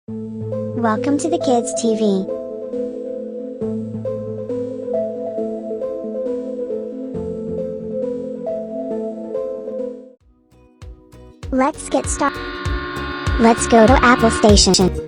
Welcome to the Kids TV. Let's get started. Let's go to Apple Station.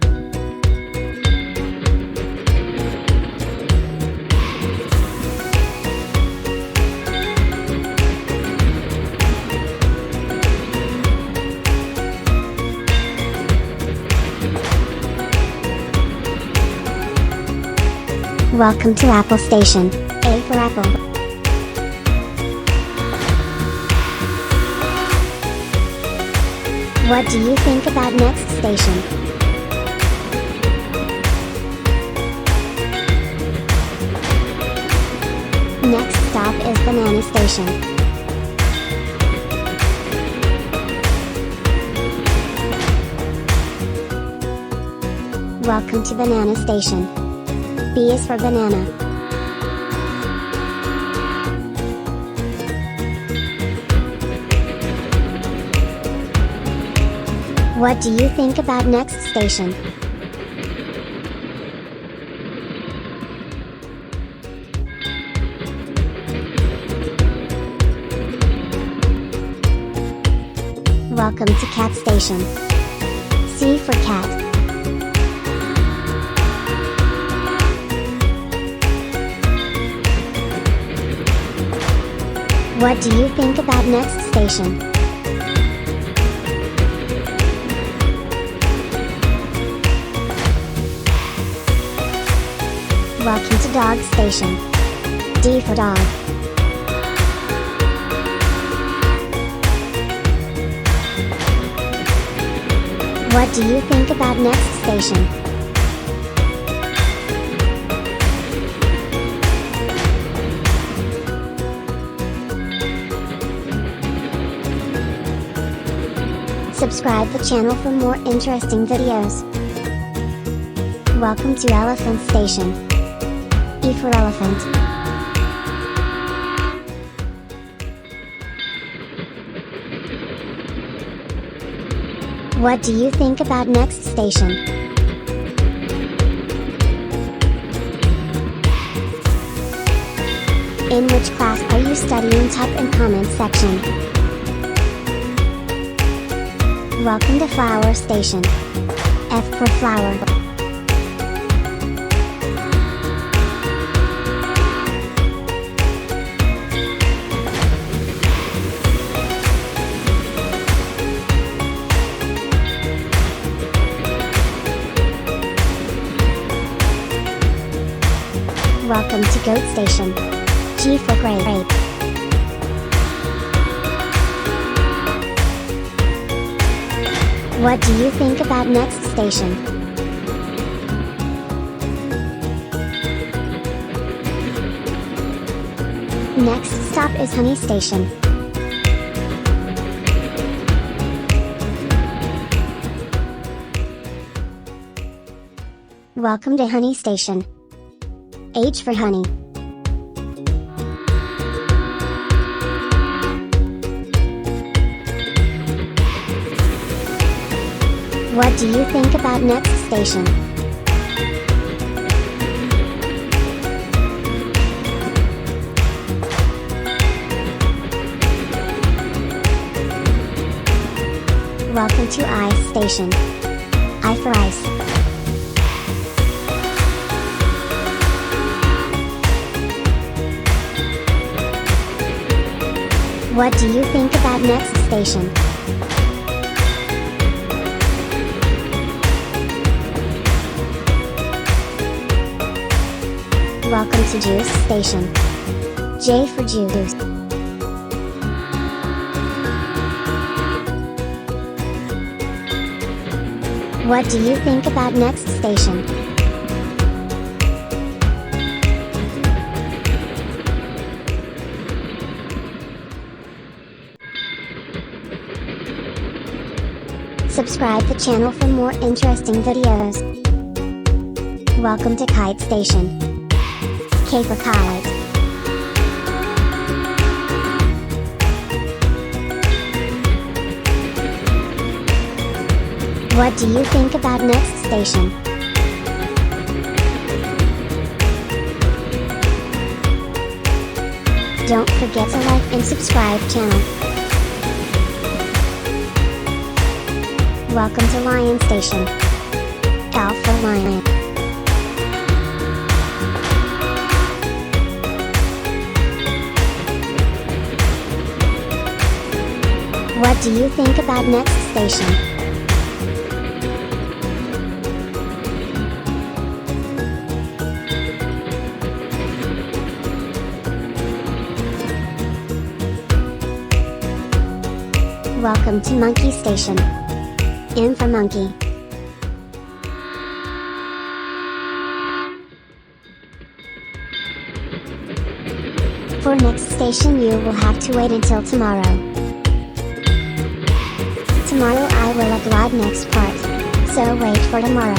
Welcome to Apple Station. A for Apple. What do you think about next station? Next stop is Banana Station. Welcome to Banana Station. B is for banana. What do you think about next station? Welcome to Cat Station. C for cat. What do you think about next station? Welcome to Dog Station. D for dog. What do you think about next station? Subscribe the channel for more interesting videos. Welcome to Elephant Station. E for elephant. What do you think about next station? In which class are you studying? Type in comment section. Welcome to Flower Station. F for flower. Welcome to Goat Station. G for grape. What do you think about next station? Next stop is Honey Station. Welcome to Honey Station. H for honey. What do you think about next station? Welcome to Ice Station. I for ice. What do you think about next station? Welcome to Juice Station. J for juice. What do you think about next station? Subscribe the channel for more interesting videos. Welcome to Kite Station. K for kite. What do you think about next station. Don't forget to like and subscribe channel. Welcome to Lion Station. L for Lion. What do you think about next station? Welcome to Monkey Station. M for Monkey. For next station you will have to wait until tomorrow. Tomorrow I will upload next part, so wait for tomorrow.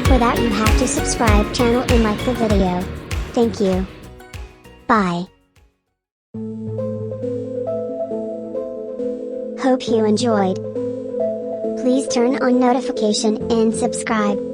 For that you have to subscribe channel and like the video. Thank you. Bye. Hope you enjoyed. Please turn on notification and subscribe.